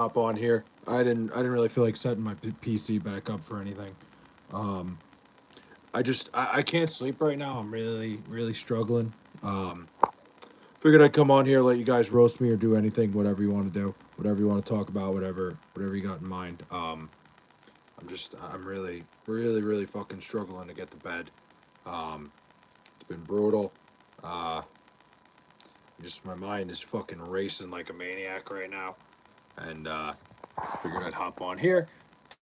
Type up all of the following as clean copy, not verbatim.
hop on here. I didn't really feel like setting my PC back up for anything. Um, I can't sleep right now. I'm really struggling. Figured I'd come on here, let you guys roast me or do anything, whatever you want to do, whatever you want to talk about, whatever you got in mind. I'm really fucking struggling to get to bed. Um, it's been brutal. Uh, just my mind is fucking racing like a maniac right now, and figured I'd hop on here,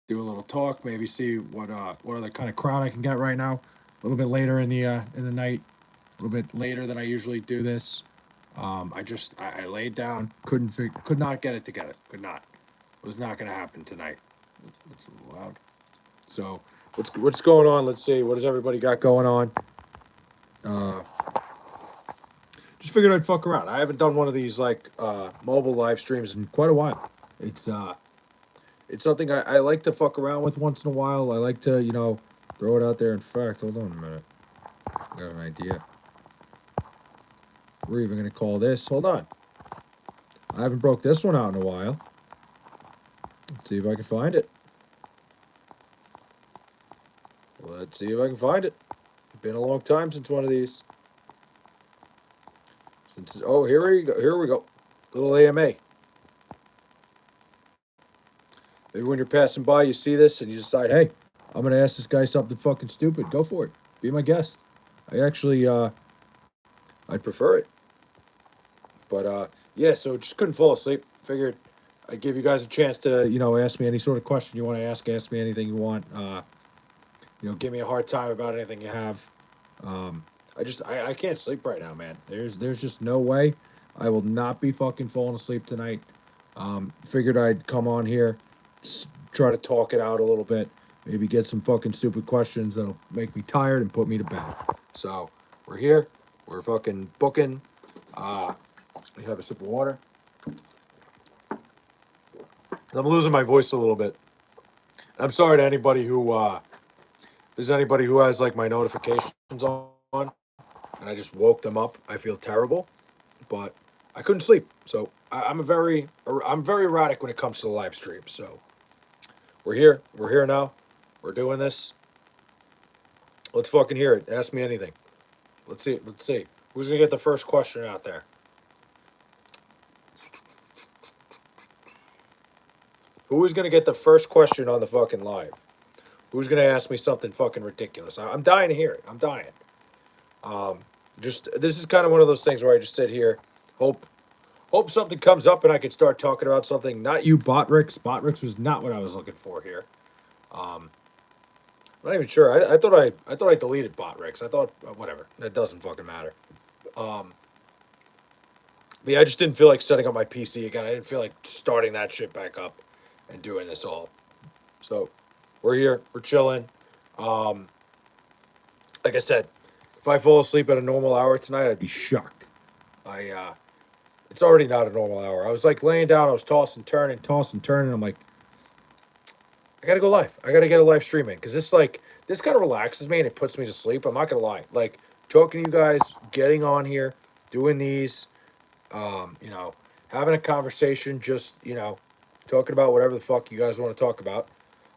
do a little talk, maybe see what other kind of crowd I can get right now. A little bit later in the night, a little bit later than I usually do this. I laid down, could not get it together, could not. It was not going to happen tonight. It's a little loud. So what's going on? Let's see. What does everybody got going on? Uh, just figured I'd fuck around. I haven't done one of these like mobile live streams in quite a while. It's uh, it's something I like to fuck around with once in a while. I like to throw it out there. In fact, hold on a minute. I got an idea. We're even gonna call this. Hold on. I haven't broke this one out in a while. Let's see if I can find it. Let's see if I can find it. It's been a long time since one of these. Here we go. Here we go. Little AMA. Maybe when you're passing by, you see this and you decide, hey, I'm gonna ask this guy something fucking stupid. Go for it. Be my guest. I actually, I'd prefer it. But yeah, so just couldn't fall asleep. Figured I'd give you guys a chance to, ask me any sort of question you want to ask. Ask me anything you want. Give me a hard time about anything you have. I can't sleep right now, man. There's just no way. I will not be fucking falling asleep tonight. Figured I'd come on here, try to talk it out a little bit, maybe get some fucking stupid questions that'll make me tired and put me to bed. So we're here. We're fucking booking. We have a sip of water. I'm losing my voice a little bit. I'm sorry to anybody who, if there's anybody who has like my notifications on and I just woke them up. I feel terrible, but I couldn't sleep. So I'm very erratic when it comes to the live stream. So we're here. We're here now. We're doing this. Let's fucking hear it. Ask me anything. Let's see. Let's see. Who's gonna get the first question out there? Who is gonna get the first question on the fucking live? Who's gonna ask me something fucking ridiculous? I'm dying to hear it. I'm dying. Um, just this is kind of one of those things where I just sit here, hope something comes up and I can start talking about something. Not you, Botrix. Botrix was not what I was looking for here. Um, I'm not even sure. I thought I deleted Botrix. I thought whatever. That doesn't fucking matter. Um, but yeah, I just didn't feel like setting up my PC again. I didn't feel like starting that shit back up and doing this all. So we're here. We're chilling. Um, like I said, if I fall asleep at a normal hour tonight, I'd be shocked. It's already not a normal hour. I was like laying down. I was tossing, turning. I'm like, I gotta go live. I gotta get a live stream in because this kind of relaxes me and it puts me to sleep. I'm not gonna lie. Like talking to you guys, getting on here, doing these, um, you know, having a conversation, just talking about whatever the fuck you guys want to talk about.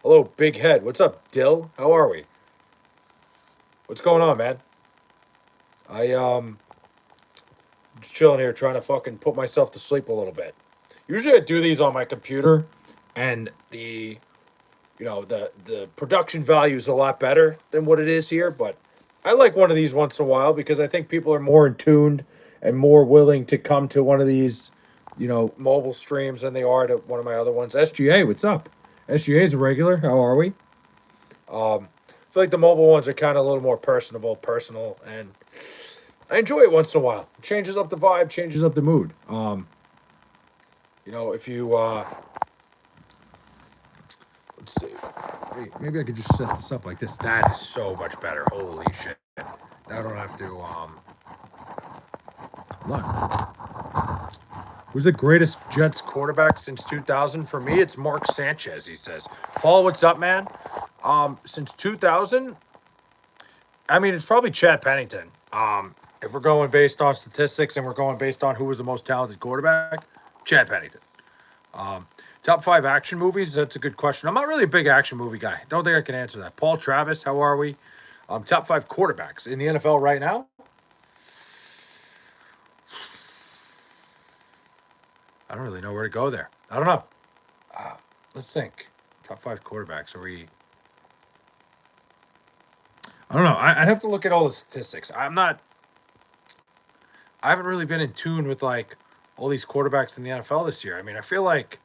Hello, Big Head. What's up, Dill? How are we? What's going on, man? I just chilling here, trying to fucking put myself to sleep a little bit. Usually, I do these on my computer, and the production value is a lot better than what it is here. But I like one of these once in a while because I think people are more in tuned and more willing to come to one of these, mobile streams than they are to one of my other ones. SGA, what's up? SGA is a regular. How are we? I feel like the mobile ones are kind of a little more personal, and I enjoy it once in a while. It changes up the vibe, changes up the mood. If you let's see, maybe I could just set this up like this. That is so much better. Holy shit! Now I don't have to look. Who's the greatest Jets quarterback since 2000? For me, it's Mark Sanchez. He says, Paul, what's up, man? Since 2000, I mean, it's probably Chad Pennington. If we're going based on statistics and we're going based on who was the most talented quarterback, Chad Pennington. Top 5 action movies? That's a good question. I'm not really a big action movie guy. Don't think I can answer that. Paul Travis, how are we? Top 5 quarterbacks in the NFL right now? I don't really know where to go there. I don't know. Let's think. Top 5 quarterbacks. Are we? I don't know. I'd have to look at all the statistics. I haven't really been in tune with like all these quarterbacks in the NFL this year. I mean, I feel like,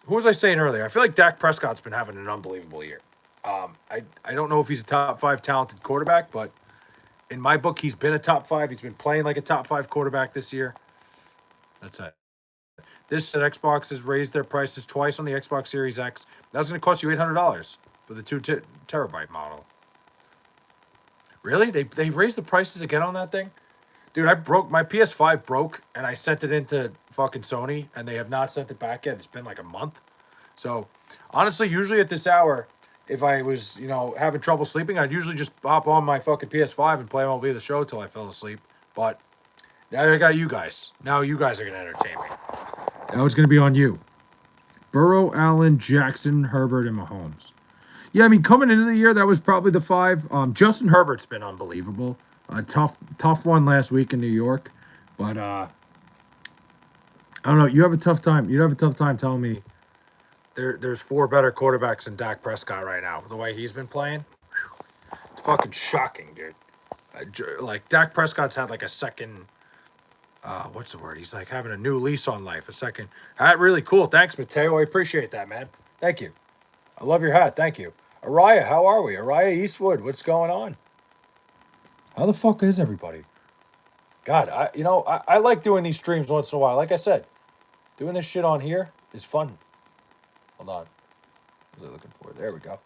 who was I saying earlier? I feel like Dak Prescott's been having an unbelievable year. I don't know if he's a top 5 talented quarterback, but in my book, he's been a top 5. He's been playing like a top 5 quarterback this year. That's it. This at Xbox has raised their prices twice on the Xbox Series X. That's going to cost you $800 for the 2 terabyte model. Really? They raised the prices again on that thing? Dude, my PS5 broke and I sent it into fucking Sony and they have not sent it back yet. It's been like a month. So honestly, usually at this hour, if I was, having trouble sleeping, I'd usually just hop on my fucking PS5 and play MLB The Show till I fell asleep. But now I got you guys. Now you guys are going to entertain me. Now it's going to be on you. Burrow, Allen, Jackson, Herbert, and Mahomes. Yeah, I mean, coming into the year, that was probably the 5. Justin Herbert's been unbelievable. A tough one last week in New York. But, I don't know. You have a tough time. You'd have a tough time telling me there's 4 better quarterbacks than Dak Prescott right now. The way he's been playing, it's fucking shocking, dude. Like, Dak Prescott's had like a second... what's the word? He's like having a new lease on life. A second hat, really cool. Thanks, Mateo. I appreciate that, man. Thank you. I love your hat. Thank you. Araya, how are we? Araya Eastwood, what's going on? How the fuck is everybody? God, I like doing these streams once in a while. Like I said, doing this shit on here is fun. Hold on. What was I looking for? There we go. All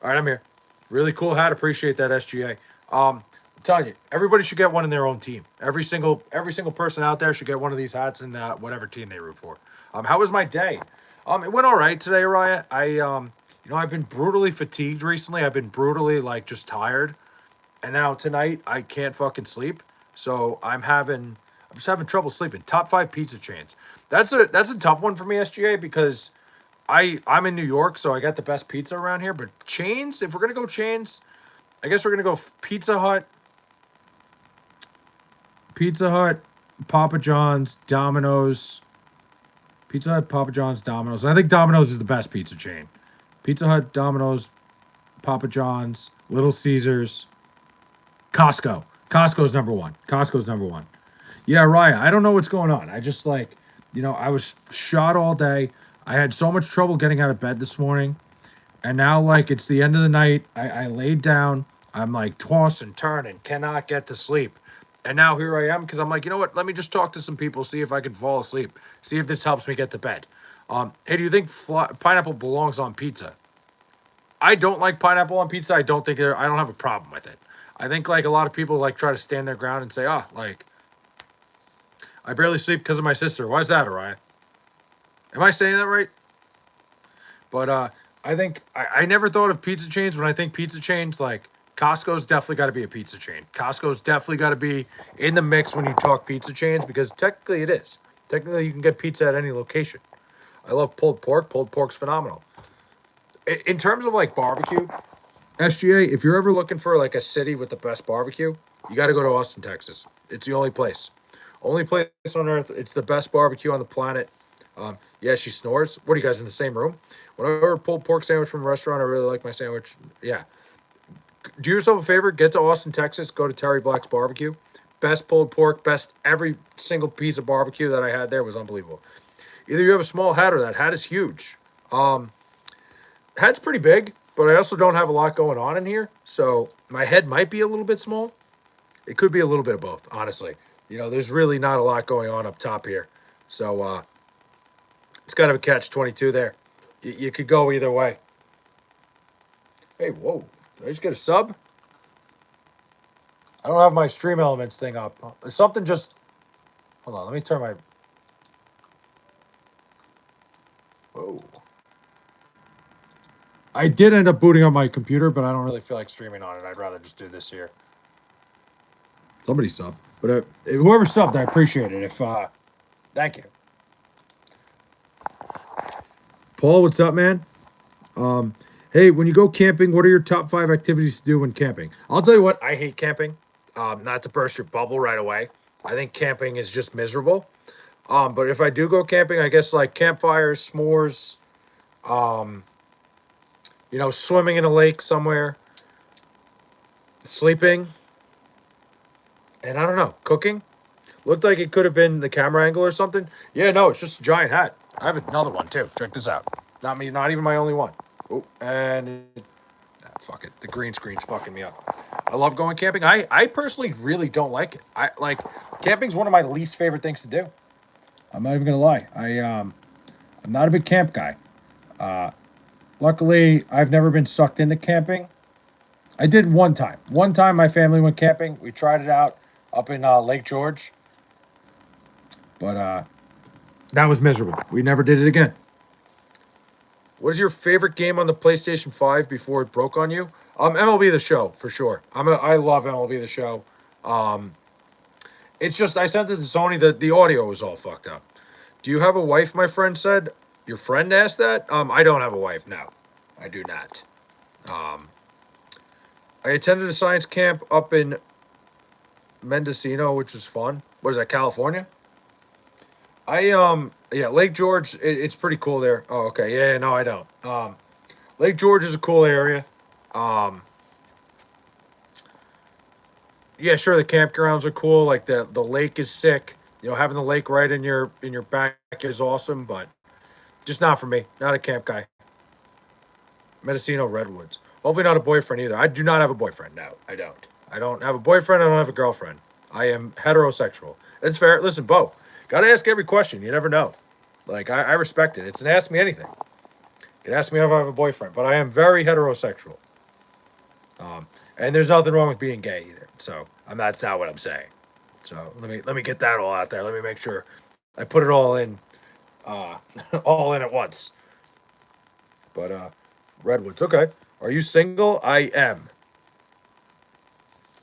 right, I'm here. Really cool hat. Appreciate that, SGA. I'm telling you, everybody should get one in their own team. Every single person out there should get one of these hats in whatever team they root for. How was my day? It went all right today, Raya. I've been brutally fatigued recently. I've been brutally just tired, and now tonight I can't fucking sleep. So I'm just having trouble sleeping. Top 5 pizza chains. That's a tough one for me, SGA, because I'm in New York, so I got the best pizza around here. But chains, if we're gonna go chains, I guess we're gonna go Pizza Hut, Papa John's, Domino's. Pizza Hut, Papa John's, Domino's. I think Domino's is the best pizza chain. Pizza Hut, Domino's, Papa John's, Little Caesars, Costco. Costco's number one. Yeah, Raya, I don't know what's going on. I just I was shot all day. I had so much trouble getting out of bed this morning. And now, it's the end of the night. I laid down. I'm toss and turn and cannot get to sleep. And now here I am because I'm you know what? Let me just talk to some people, see if I can fall asleep, see if this helps me get to bed. Hey, do you think pineapple belongs on pizza? I don't like pineapple on pizza. I don't have a problem with it. I think a lot of people try to stand their ground and say, I barely sleep because of my sister. Why's that, Araya? Am I saying that right? But I think I never thought of pizza chains. When I think pizza chains, Costco's definitely got to be a pizza chain. Costco's definitely got to be in the mix when you talk pizza chains, because technically it is. Technically, you can get pizza at any location. I love pulled pork. Pulled pork's phenomenal. In terms of barbecue, SGA, if you're ever looking for a city with the best barbecue, you got to go to Austin, Texas. It's the only place. Only place on earth. It's the best barbecue on the planet. Yeah, she snores. What are you guys in the same room? When I order a pulled pork sandwich from a restaurant, I really like my sandwich. Yeah. Do yourself a favor, get to Austin, Texas, go to Terry Black's Barbecue. Best pulled pork, best every single piece of barbecue that I had there was unbelievable. Either you have a small hat or that hat is huge. Hat's pretty big, but I also don't have a lot going on in here. So my head might be a little bit small. It could be a little bit of both, honestly. There's really not a lot going on up top here. So it's kind of a catch-22 there. You could go either way. Hey, whoa. Did I just get a sub? I don't have my Stream Elements thing up. Something just... Hold on, let me turn my... Whoa. I did end up booting up my computer, but I don't really feel like streaming on it. I'd rather just do this here. Somebody subbed. But whoever subbed, I appreciate it. Thank you. Paul, what's up, man? Hey, when you go camping, what are your top 5 activities to do when camping? I'll tell you what, I hate camping. Not to burst your bubble right away. I think camping is just miserable. But if I do go camping, I guess like campfires, s'mores, um, swimming in a lake somewhere, sleeping, and I don't know, cooking. Looked like it could have been the camera angle or something. Yeah, no, it's just a giant hat. I have another one too. Check this out. Not me, not even my only one. Oh, fuck it. The green screen's fucking me up. I love going camping. I personally really don't like it. I like camping's one of my least favorite things to do. I'm not even gonna lie. I'm not a big camp guy. Uh, Luckily, I've never been sucked into camping. I did one time. One time, my family went camping. We tried it out up in Lake George, but that was miserable. We never did it again. What is your favorite game on the PlayStation 5 before it broke on you? MLB The Show for sure. I love MLB The Show. Um, it's just I sent it to Sony. The audio was all fucked up. Do you have a wife? My friend said. Your friend asked that. I don't have a wife. No, I do not. Um, I attended a science camp up in Mendocino, which was fun. What is that, California? Yeah, Lake George, it's pretty cool there. Oh, okay. Yeah, no, I don't. Lake George is a cool area. Um, yeah, sure, the campgrounds are cool. Like the lake is sick. Having the lake right in your back is awesome, but just not for me. Not a camp guy. Mendocino Redwoods. Hopefully not a boyfriend either. I do not have a boyfriend. No, I don't. I don't have a boyfriend. I don't have a girlfriend. I am heterosexual. It's fair. Listen, Bo, gotta ask every question. You never know. Like I respect it. It's an ask me anything. You can ask me if I have a boyfriend, but I am very heterosexual. And there's nothing wrong with being gay either. So that's not what I'm saying. So let me get that all out there. Let me make sure I put it all in, uh, all in at once. But Redwoods, okay. Are you single? I am.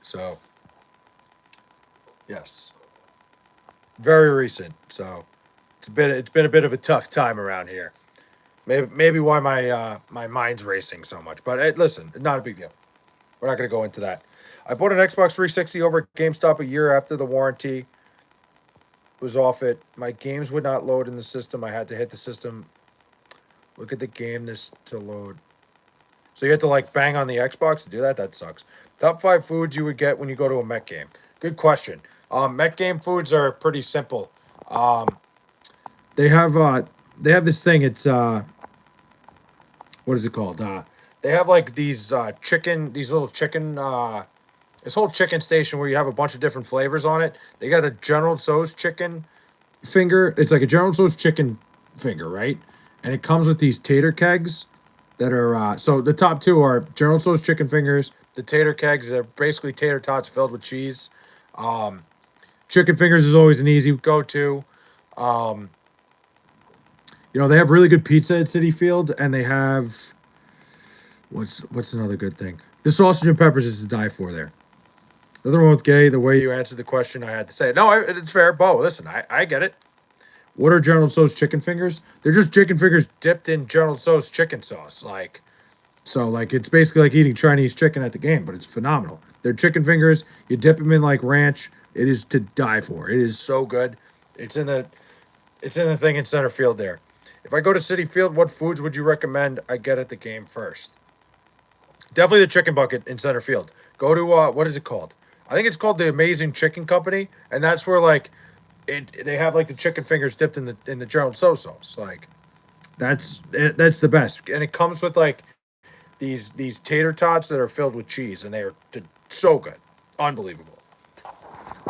So yes, very recent. So it's been a bit of a tough time around here. Maybe why my mind's racing so much. But hey, listen, not a big deal. We're not going to go into that. I bought an Xbox 360 over at GameStop a year after the warranty was off it. My games would not load in the system. I had to hit the system. Look at the game this to load. So you have to like bang on the Xbox to do that? That sucks. Top 5 foods you would get when you go to a Met game. Good question. Met game foods are pretty simple. Um, they have this thing. It's what is it called? They have like these little chicken, this whole chicken station where you have a bunch of different flavors on it. They got a General Tso's chicken finger. It's like a General Tso's chicken finger, right? And it comes with these tater kegs that are so the top two are General Tso's chicken fingers. The tater kegs are basically tater tots filled with cheese. Um, Chicken fingers is always an easy go-to. Um, they have really good pizza at City Field, and they have what's another good thing? The sausage and peppers is to die for there. Nothing wrong with gay. The way you answered the question, I had to say it. No, it's fair, Bo. Listen, I get it. What are General Tso's chicken fingers? They're just chicken fingers dipped in General Tso's chicken sauce. Like it's basically like eating Chinese chicken at the game, but it's phenomenal. They're chicken fingers. You dip them in like ranch. It is to die for. It is so good. It's in the thing in center field there. If I go to City Field, what foods would you recommend I get at the game first? Definitely the chicken bucket in center field. Go to what is it called? I think it's called the Amazing Chicken Company, and that's where like they have like the chicken fingers dipped in the General Tso sauce. Like that's the best, and it comes with like these tater tots that are filled with cheese, and they are so good, unbelievable,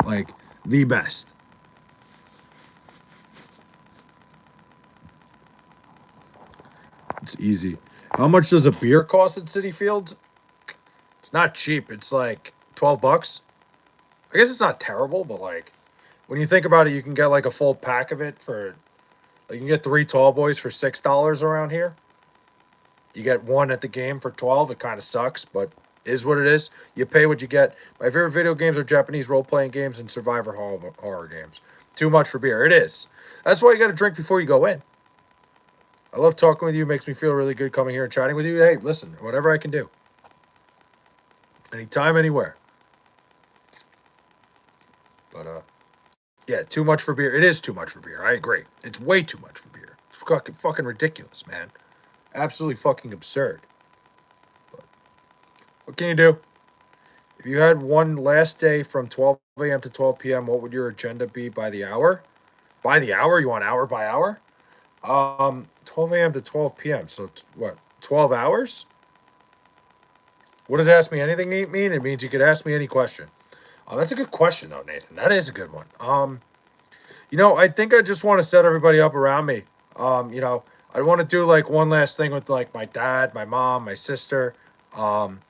like the best. It's easy. How much does a beer cost at City Fields? It's not cheap. It's like $12. I guess it's not terrible, but like when you think about it, you can get like a full pack of it for like you can get 3 tall boys for $6 around here. You get one at the game for 12. It kind of sucks, but is what it is. You pay what you get. My favorite video games are Japanese role-playing games and survivor horror games. Too much for beer. It is. That's why you got to drink before you go in. I love talking with you. It makes me feel really good coming here and chatting with you. Hey, listen, whatever I can do. Anytime, anywhere. But yeah, too much for beer. It is too much for beer. I agree. It's way too much for beer. It's fucking ridiculous, man. Absolutely fucking absurd. But what can you do? If you had one last day from 12 a.m. to 12 p.m., what would your agenda be by the hour? By the hour? You want hour by hour? 12 a.m. to 12 p.m. So what? 12 hours? What does ask me anything mean? It means you could ask me any question. That's a good question though, Nathan. That is a good one. I think I just want to set everybody up around me. I want to do like one last thing with like my dad, my mom, my sister. Um,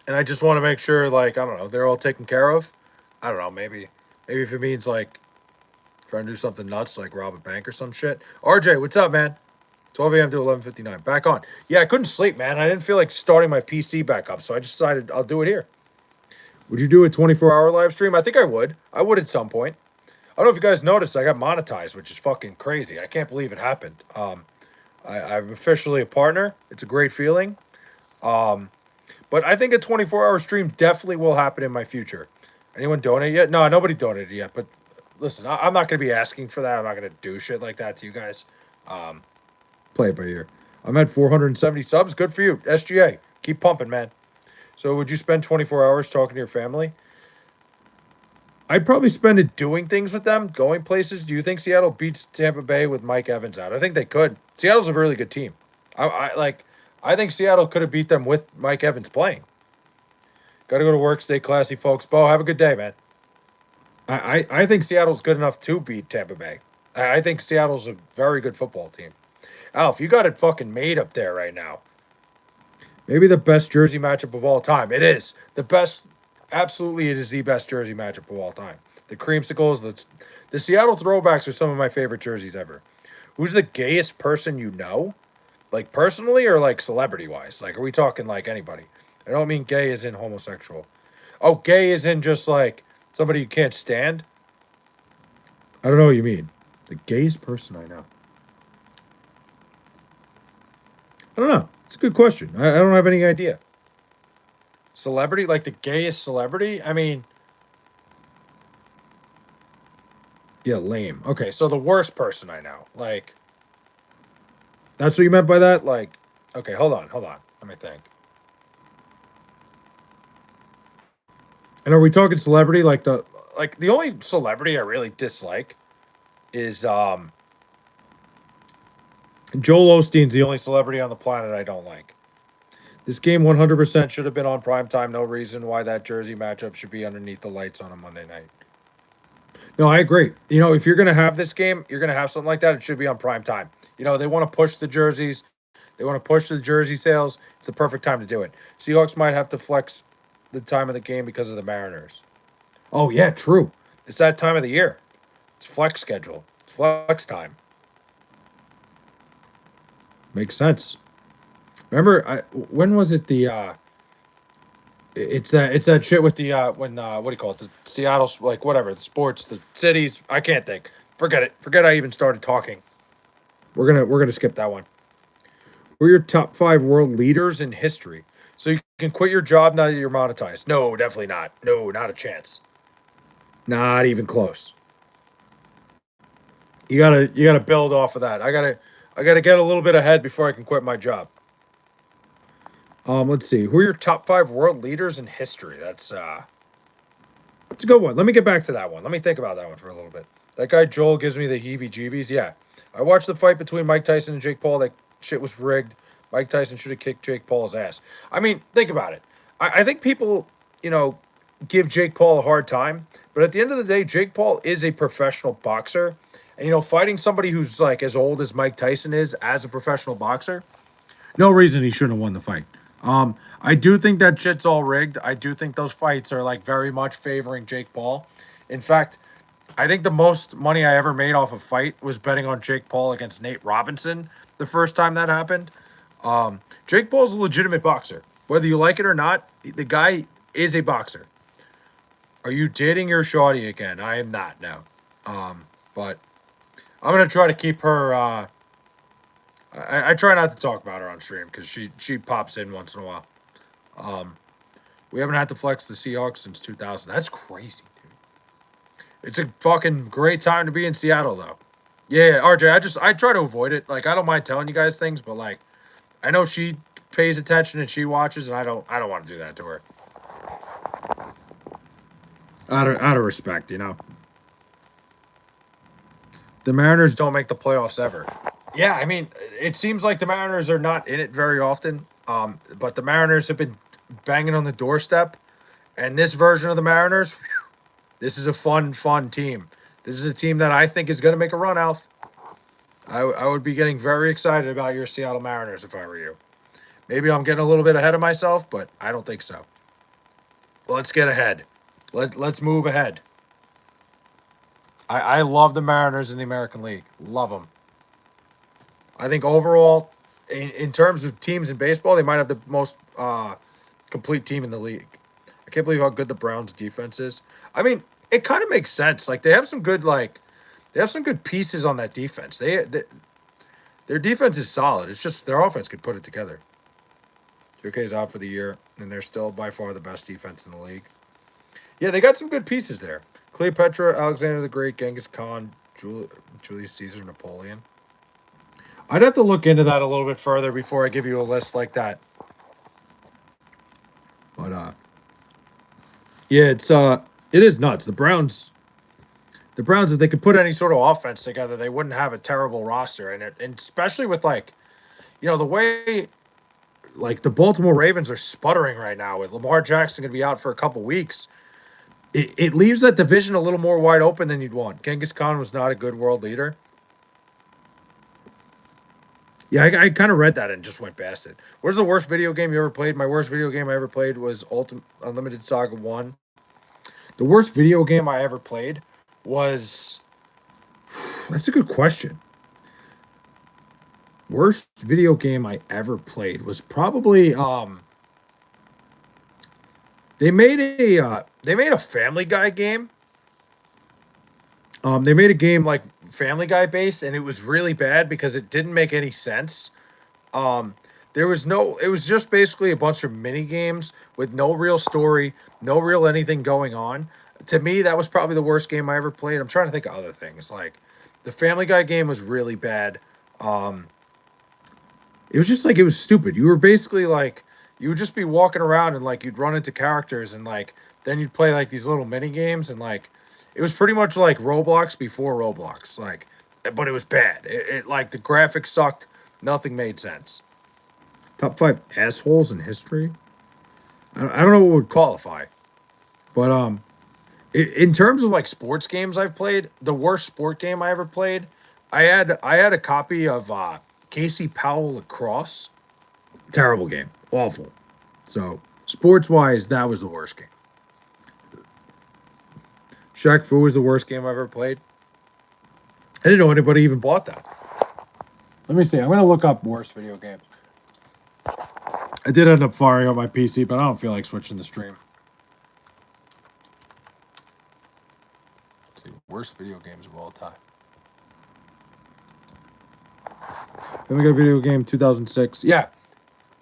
and I just want to make sure, like, I don't know, they're all taken care of. I don't know, maybe if it means like trying to do something nuts, like rob a bank or some shit. RJ, what's up, man? 12 a.m. to 11:59. Back on. Yeah, I couldn't sleep, man. I didn't feel like starting my PC back up, so I just decided I'll do it here. Would you do a 24-hour live stream? I think I would. I would at some point. I don't know if you guys noticed, I got monetized, which is fucking crazy. I can't believe it happened. I'm officially a partner. It's a great feeling. Um, but I think a 24-hour stream definitely will happen in my future. Anyone donate yet? No, nobody donated yet. But listen, I'm not going to be asking for that. I'm not going to do shit like that to you guys. Play it by ear. I'm at 470 subs. Good for you. SGA. Keep pumping, man. So would you spend 24 hours talking to your family? I'd probably spend it doing things with them, going places. Do you think Seattle beats Tampa Bay with Mike Evans out? I think they could. Seattle's a really good team. I think Seattle could have beat them with Mike Evans playing. Got to go to work. Stay classy, folks. Bo, have a good day, man. I think Seattle's good enough to beat Tampa Bay. I think Seattle's a very good football team. Alf, you got it fucking made up there right now. Maybe the best jersey matchup of all time. It is. The best. Absolutely, it is the best jersey matchup of all time. The creamsicles, the Seattle throwbacks are some of my favorite jerseys ever. Who's the gayest person you know? Like personally or like celebrity wise? Like, are we talking like anybody? I don't mean gay as in homosexual. Oh, gay as in just like somebody you can't stand? I don't know what you mean. The gayest person I know. I don't know. It's a good question. I don't have any idea. Celebrity? Like the gayest celebrity? I mean, yeah, lame. Okay, so the worst person I know. Like, that's what you meant by that? Like, okay, hold on. Let me think. And are we talking celebrity? Like the only celebrity I really dislike is Joel Osteen's the only celebrity on the planet I don't like. This game 100% should have been on primetime. No reason why that jersey matchup should be underneath the lights on a Monday night. No, I agree. If you're going to have this game, you're going to have something like that, it should be on primetime. They want to push the jerseys. They want to push the jersey sales. It's the perfect time to do it. Seahawks might have to flex the time of the game because of the Mariners. Oh, yeah, true. It's that time of the year. It's flex schedule. It's flex time. Makes sense. Remember, when was it it's that shit with the when what do you call it? The Seattle's like whatever, the sports, the cities. I can't think. Forget it. Forget I even started talking. We're gonna skip that one. Who are your top 5 world leaders in history? So you can quit your job now that you're monetized. No, definitely not. No, not a chance. Not even close. You gotta build off of that. I gotta get a little bit ahead before I can quit my job. Let's see. Who are your top 5 world leaders in history? That's a good one. Let me get back to that one. Let me think about that one for a little bit. That guy Joel gives me the heebie-jeebies. Yeah. I watched the fight between Mike Tyson and Jake Paul. That shit was rigged. Mike Tyson should have kicked Jake Paul's ass. I mean, think about it. I think people, give Jake Paul a hard time. But at the end of the day, Jake Paul is a professional boxer. And, fighting somebody who's like as old as Mike Tyson is as a professional boxer, no reason he shouldn't have won the fight. I do think that shit's all rigged. I do think those fights are like very much favoring Jake Paul. In fact, I think the most money I ever made off a fight was betting on Jake Paul against Nate Robinson the first time that happened. Jake Paul's a legitimate boxer. Whether you like it or not, the guy is a boxer. Are you dating your shawty again? I am not, no. But I'm going to try to keep her I try not to talk about her on stream because she pops in once in a while. Um, we haven't had to flex the Seahawks since 2000. That's crazy, dude. It's a fucking great time to be in Seattle, though. Yeah, RJ, I try to avoid it. Like, I don't mind telling you guys things, but like, I know she pays attention and she watches, and I don't want to do that to her. Out of respect, you know. The Mariners don't make the playoffs ever. Yeah, I mean, it seems like the Mariners are not in it very often. But the Mariners have been banging on the doorstep, and this version of the Mariners, this is a fun team. This is a team that I think is going to make a run, Alf. I would be getting very excited about your Seattle Mariners if I were you. Maybe I'm getting a little bit ahead of myself, but I don't think so. Let's get ahead. Let's move ahead. I love the Mariners in the American League. Love them. I think overall, in terms of teams in baseball, they might have the most complete team in the league. I can't believe how good the Browns defense is. I mean, it kind of makes sense. Like they have some good pieces on that defense. Their defense is solid. It's just their offense could put it together. JK's out for the year, and they're still by far the best defense in the league. Yeah, they got some good pieces there. Cleopatra, Alexander the Great, Genghis Khan, Julius Caesar, Napoleon. I'd have to look into that a little bit further before I give you a list like that. But yeah, it is nuts. The Browns, if they could put any sort of offense together, they wouldn't have a terrible roster. And especially with the way like the Baltimore Ravens are sputtering right now with Lamar Jackson going to be out for a couple weeks. It leaves that division a little more wide open than you'd want. Genghis Khan was not a good world leader. Yeah, I kind of read that and just went past it. What is the worst video game you ever played? My worst video game I ever played was Ultimate Unlimited Saga 1. The worst video game I ever played was... That's a good question. Worst video game I ever played was probably... They made a Family Guy game. They made a game like Family Guy based, and it was really bad because it didn't make any sense. It was just basically a bunch of mini games with no real story, no real anything going on. To me, that was probably the worst game I ever played. I'm trying to think of other things. Like the Family Guy game was really bad. It was just like it was stupid. You were basically like you would just be walking around and like you'd run into characters and like then you'd play like these little mini games and like it was pretty much like Roblox before Roblox. Like, but it was bad. It like the graphics sucked. Nothing made sense. Top 5 assholes in history. I don't know what would qualify, but in terms of like sports games I've played, the worst sport game I ever played, I had a copy of Casey Powell Lacrosse. Terrible game, awful. So sports wise, that was the worst game. Shaq Fu was the worst game I ever played. I didn't know anybody even bought that. Let me see. I'm gonna look up worst video game. I did end up firing up my PC, but I don't feel like switching the stream. Let's see, worst video games of all time. Then we got video game 2006. Yeah,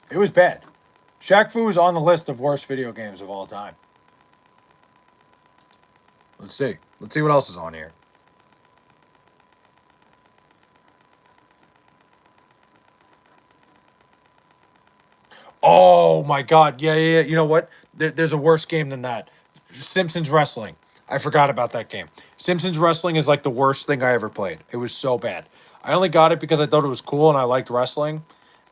it was bad. Shaq Fu is on the list of worst video games of all time. Let's see. Let's see what else is on here. Oh my God. Yeah. You know what? There's a worse game than that. Simpsons Wrestling. I forgot about that game. Simpsons Wrestling is like the worst thing I ever played. It was so bad. I only got it because I thought it was cool and I liked wrestling.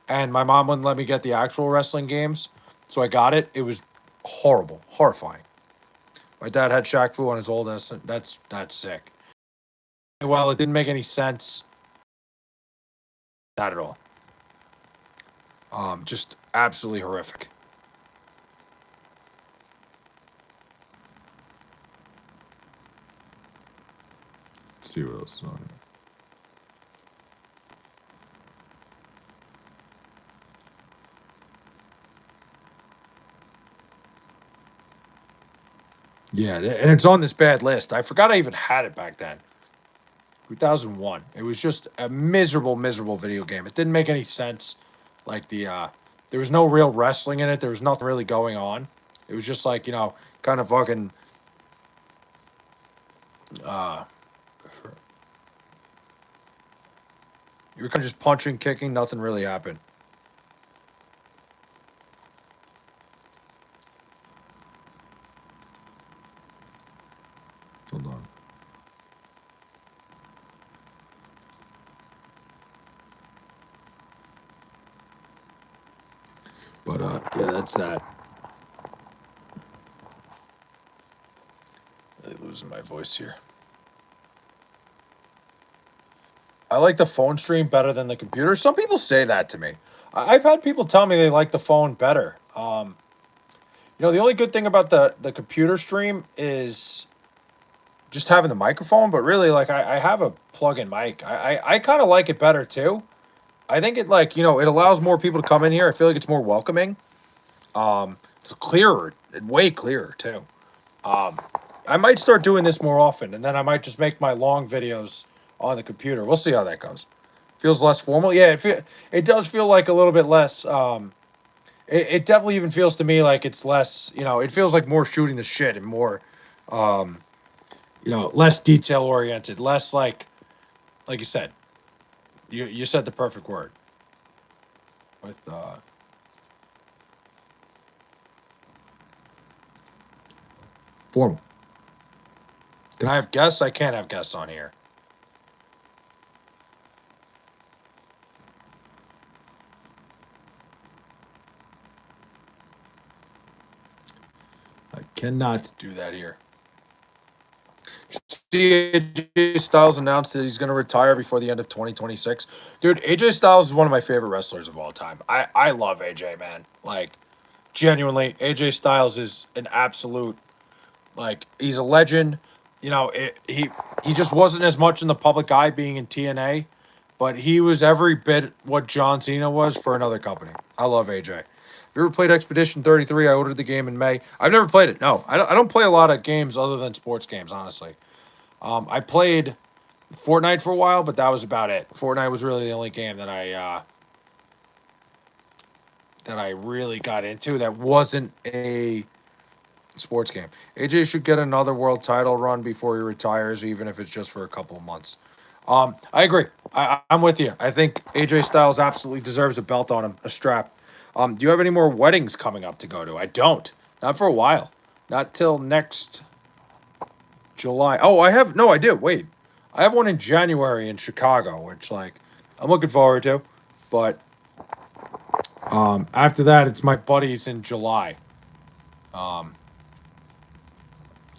And my mom wouldn't let me get the actual wrestling games. So I got it. It was horrible. Horrifying. My dad had Shaq Fu on his old ass. That's sick. Well, it didn't make any sense. Not at all. Just absolutely horrific. Let's see what else is on here. Yeah, and it's on this bad list. I forgot I even had it back then. 2001. It was just a miserable, miserable video game. It didn't make any sense. Like there was no real wrestling in it. There was nothing really going on. It was just like, kind of fucking, uh, you were kind of just punching, kicking. Nothing really happened. Hold on. But yeah, that's that. Really losing my voice here. I like the phone stream better than the computer. Some people say that to me. I've had people tell me they like the phone better. The only good thing about the computer stream is just having the microphone, but really, like, I have a plug-in mic. I kind of like it better too. I think it, like, it allows more people to come in here. I feel like it's more welcoming. It's clearer, way clearer too. I might start doing this more often, and then I might just make my long videos on the computer. We'll see how that goes. Feels less formal. Yeah, it does feel like a little bit less. It definitely even feels to me like it's less. It feels like more shooting the shit and more, less detail oriented, less like you said. You said the perfect word. With formal. Can I have guests? I can't have guests on here. I cannot do that here. See, AJ Styles announced that he's going to retire before the end of 2026. Dude, AJ Styles is one of my favorite wrestlers of all time. I love AJ, man. Like, genuinely, AJ Styles is an absolute, like, he's a legend. He just wasn't as much in the public eye being in TNA, but he was every bit what John Cena was for another company. I love AJ. You ever played Expedition 33? I ordered the game in May. I've never played it. No, I don't play a lot of games other than sports games, honestly. I played Fortnite for a while, but that was about it. Fortnite was really the only game that I really got into that wasn't a sports game. AJ should get another world title run before he retires, even if it's just for a couple of months. I agree. I'm with you. I think AJ Styles absolutely deserves a belt on him, a strap. Do you have any more weddings coming up to go to? I don't. Not for a while. Not till next July. Oh, I have. No, I do. Wait. I have one in January in Chicago, which, like, I'm looking forward to. But after that, it's my buddies in July.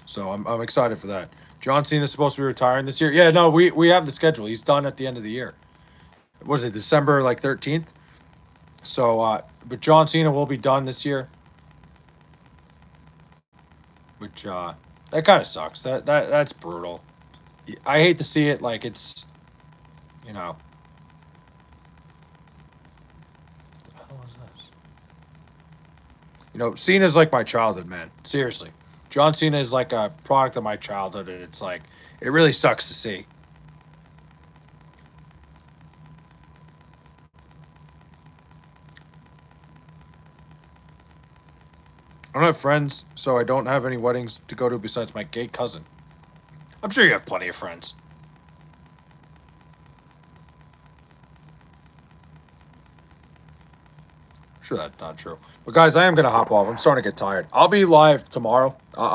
So I'm excited for that. John Cena's supposed to be retiring this year. Yeah, no, we have the schedule. He's done at the end of the year. Was it December, like, 13th? So, but John Cena will be done this year. Which, that kind of sucks. That's brutal. I hate to see it. Like, it's, you know. What the hell is this? Cena's like my childhood, man. Seriously. John Cena is like a product of my childhood, and it's like, it really sucks to see. I don't have friends, so I don't have any weddings to go to besides my gay cousin. I'm sure you have plenty of friends. Sure, that's not true. But guys, I am gonna hop off. I'm starting to get tired. I'll be live tomorrow. I'll